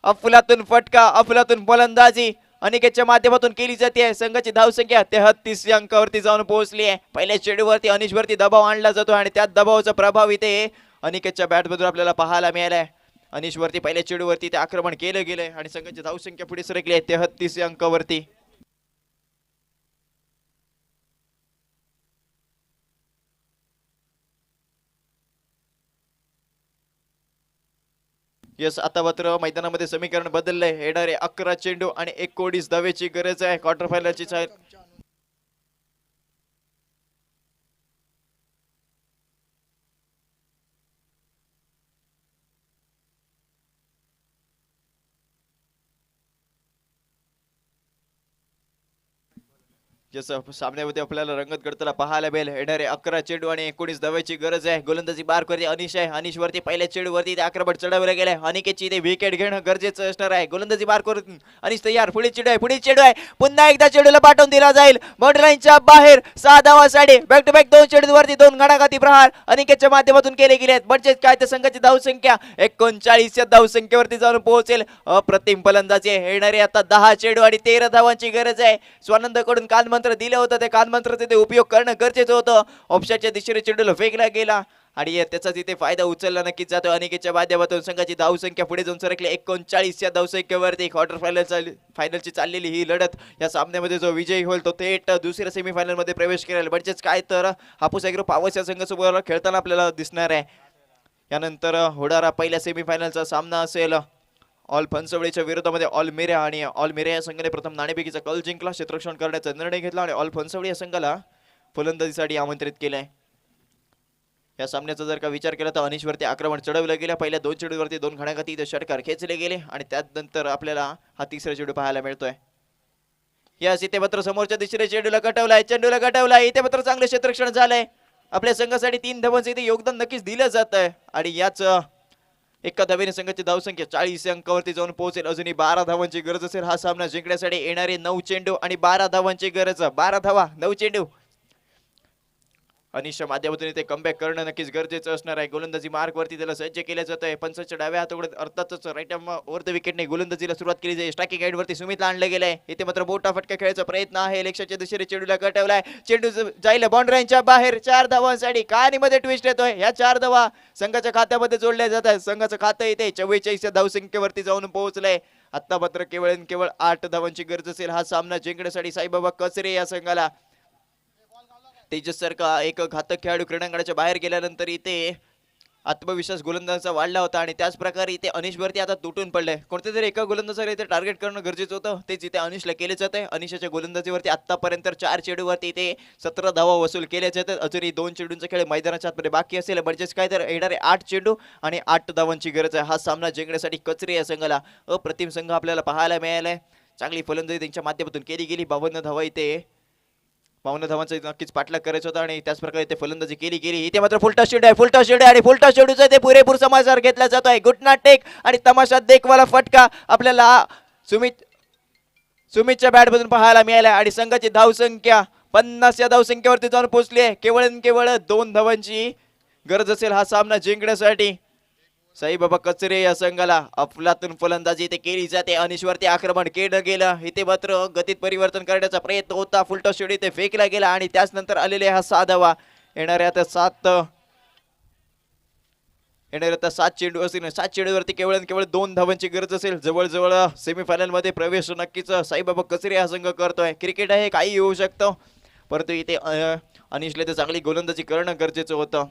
अफलातून फटका, अफलातून फलंदाजी अनिकेतच्या माध्यमातून केली जाते. संघाची धावसंख्या 33 या अंकावरती जाऊन पोहोचली आहे. पहिल्या चेंडूवरती अनिशवरती दबाव आणला जातो आणि त्या दबावाचा प्रभाव इथे अनिकेतच्या बॅटमधून आपल्याला पाहायला मिळालाय. अनिश वरती पहिल्या चेंडूवरती ते आक्रमण केलं गेलंय आणि संघाची धावसंख्या पुढे सरकली आहे 33 अंकावरती. यस, आता मात्र मैदानामध्ये समीकरण बदललंय. येणारे 11 चेंडू आणि 19 धावेची गरज आहे क्वार्टर फायनलची. जसं सामन्यामध्ये आपल्याला रंगत घडताना पाहायला मिळेल. येणारे 11 चेंडू आणि 19 धावेची गरज आहे. गोलंदाजी बार करते अनिश आहे. अनिश वरती पहिल्या चेंडूवरती ते आक्रमण चढवलं गेलंय. अनिकेतची ते विकेट घेणं गरजेचं असणार आहे. गोलंदाजी बार करून अनिश तयार. पुढे चेंडू आहे, पुढे चेंडू आहे. पुन्हा एकदा चेंडूला पाठवून दिला जाईल बाउंड्री लाईनच्या बाहेर. 6 धावांसाठी बॅक टू बॅक 2 चेंडूवरती 2 घणाघाती प्रहार अनिकेतच्या माध्यमातून केले गेले आहेत. म्हणजे काय तर संघाची धावसंख्या 39 या धावसंख्येवरती जाऊन पोहोचेल. अप्रतिम फलंदाजी आहे. येणारे आता 10 चेंडू आणि 13 धावांची गरज आहे. स्वानंद कडून काल मंत्र दिलं होतं, ते काल मंत्राचा ते उपयोग करणं गरजेचं होतं. ऑफसाईडच्या दिशेने चेंडूला फेकला गेला आणि त्याचा तिथे फायदा उचलला नक्कीच जातो. अनिकेतच्या माध्यमातून संघाची धावसंख्या पुढे जाऊन सरकली 39 या धावसंख्येवरती. क्वार्टर फायनलची चाललेली ही लढत या सामन्यामध्ये जो विजयी होईल तो थेट दुसऱ्या सेमीफायनल मध्ये प्रवेश करेल. म्हणजेच काय तर हापूस ॲग्रो पावस या संघासोबत खेळताना आपल्याला दिसणार आहे. यानंतर होणारा पहिल्या सेमीफायनलचा सामना असेल ऑल फनसवडीच्या विरोधामध्ये ऑल मिऱ्या. आणि ऑल मिऱ्या या संघाने प्रथम नाणेफेकीचा कल जिंकला, क्षेत्ररक्षण करण्याचा निर्णय घेतला आणि ऑल फनसवडी या संघाला फलंदाजीसाठी आमंत्रित केलंय. या सामन्याचा जर का विचार केला तर अनिशवरती आक्रमण चढवलं गेलं. पहिल्या 2 चेंडूवरती 2 घणाघाती इथे षटकार खेचले गेले आणि त्यानंतर आपल्याला हा तिसरा चेंडू पाहायला मिळतोय. यास इथे मात्र समोरच्या दिशेने चेंडूला कटवलाय. इथे मात्र चांगले क्षेत्ररक्षण झालंय. आपल्या संघासाठी 3 धावांचं इथे योगदान नक्कीच दिलं जात आहे आणि याच एका धावेने संघाची धावसंख्या 40 अंकावरती जाऊन पोहोचेल. अजूनही 12 धावांची गरज असेल हा सामना जिंकण्यासाठी. येणारे 9 चेंडू आणि 12 धावांची गरज. 12 धावा 9 चेंडू. अनिशच्या माध्यमातून इथे कमबॅक करणं नक्कीच गरजेचं असणार आहे. गोलंदाजी मार्कवरती त्याला सज्ज केलं जात आहे. पंचाच्या डाव्या हाताकडे अर्थातच राईट ओव्हर द विकेटने गोलंदाजीला सुरुवात केली जाईल. स्ट्रायकिंग एंडवरती सुमितला आणलं गेलंय. इथे मात्र बोटा फटका खेळायचा प्रयत्न आहे. लक्ष्याच्या दिशेने चेंडूला कटवलाय. चेंडू जाईल बाउंड्री लाईनच्या बाहेर. 4 धावांसाठी कहाणीमध्ये ट्विस्ट येतोय. ह्या 4 धावा संघाच्या खात्यामध्ये जोडल्या जात आहेत. संघाचं खातं इथे 44 या धावसंख्येवरती जाऊन पोहोचलंय. आता मात्र केवळ 8 धावांची गरज असेल हा सामना जिंकण्यासाठी. साईबाबा कचरे या संघाला तेजस सारखा एक घातक खेळाडू क्रीडांगणाच्या बाहेर गेल्यानंतर इथे आत्मविश्वास गोलंदाजाचा वाढला होता आणि त्याच प्रकारे इथे अनिशवरती आता तुटून पडलंय. कोणत्या तरी एका गोलंदाजाला इथे टार्गेट करणं गरजेचं होतं. तेच इथे अनिशला केले जात आहे. अनिशाच्या गोलंदाजीवरती आतापर्यंत 4 चेंडूवरती इथे 17 धावा वसूल केल्या जातात. अजूनही 2 चेंडूंचा खेळ मैदानाच्या आतमध्ये बाकी असेल. म्हणजेच काय तर येणारे 8 चेंडू आणि 8 धावांची गरज आहे हा सामना जिंकण्यासाठी. कचरे या संघाला अप्रतिम संघ आपल्याला पाहायला मिळालाय. चांगली फलंदाजी त्यांच्या माध्यमातून केली गेली. 52 धावा इथे 52 धावांचा नक्कीच पाठलाग करायचा होता आणि त्याच प्रकारे ते फलंदाजी केली गेली. इथे मात्र फुलटा चेंडू आहे आणि फुलटा चेंडूचा ते पुरेपूर समाचार घेतला जातोय. गुटना टेक आणि तमाशा देखवाला फटका आपल्याला सुमितच्या बॅटमधून पाहायला मिळाला आणि संघाची धावसंख्या 50 या धावसंख्येवरती जाऊन पोहोचली आहे. केवळ 2 धावांची गरज असेल हा सामना जिंकण्यासाठी. साईबाबा कचरे या संघाला अफलातून फलंदाजी इथे केली जाते. अनिशवरती आक्रमण केलं गेलं. इथे मात्र गतीत परिवर्तन करण्याचा प्रयत्न होता. फुलटा चेंडू इथे फेकला गेला आणि त्याच नंतर आलेले हा 6 धावा. येणाऱ्या आता 7 चेंडू असतील. 7 चेंडूवरती केवळ 2 धावांची गरज असेल. जवळजवळ सेमीफायनल मध्ये प्रवेश नक्कीच साईबाबा कचरे हा संघ करतोय. क्रिकेट आहे, काही येऊ शकतं, परंतु इथे अनिशला तर चांगली गोलंदाजी करणं गरजेचं होतं.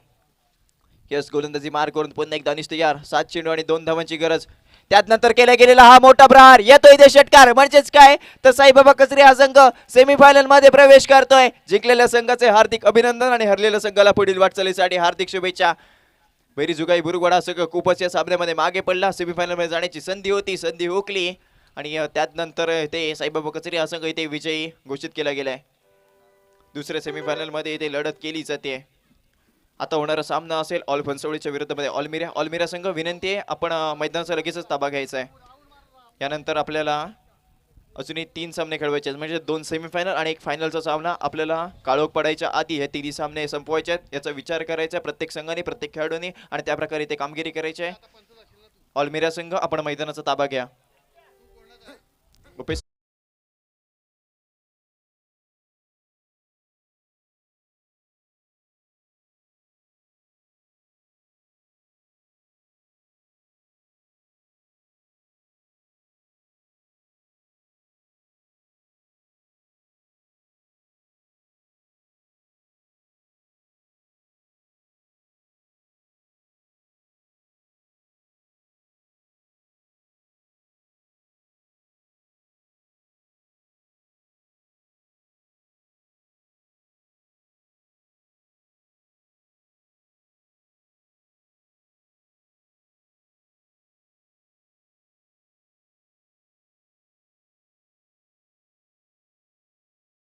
यस, गोलंदाजी मार करून पुन्हा एकदा अनिश तयार. 7 चेंडू आणि 2 धावांची गरज. त्यानंतर केला गेलेला हा मोठा प्रहार येतो इथे षटकार. म्हणजेच काय तर साईबाबा कचरे हा संघ सेमीफायनल मध्ये प्रवेश करतोय. जिंकलेल्या संघाचे हार्दिक अभिनंदन आणि हरलेल्या संघाला पुढील वाटचालीसाठी हार्दिक शुभेच्छा. जुगाई बुरुगवाडा संघ खूपच या सामन्यामध्ये मागे पडला. सेमीफायनल मध्ये जाण्याची संधी होती, संधी हुकली आणि त्यानंतर ते साईबाबा कचरे हा संघ इथे विजयी घोषित केला गेलाय. दुसऱ्या सेमीफायनल मध्ये इथे लढत केली जाते. आता होणारा सामना असेल ऑल फनसवडीच्या विरुद्धमध्ये ऑल मिऱ्या संघ. विनंती आहे आपण मैदानाचा लगेचच ताबा घ्यायचा आहे. यानंतर आपल्याला अजूनही 3 सामने खेळवायचे आहेत. म्हणजे 2 सेमीफायनल आणि 1 फायनलचा सामना आपल्याला काळोख पडायच्या आधी हे 3 सामने संपवायचे आहेत. याचा विचार करायचा प्रत्येक संघाने, प्रत्येक खेळाडूंनी आणि त्या प्रकारे ते कामगिरी करायची आहे. ऑल मिऱ्या संघ आपण मैदानाचा ताबा घ्या.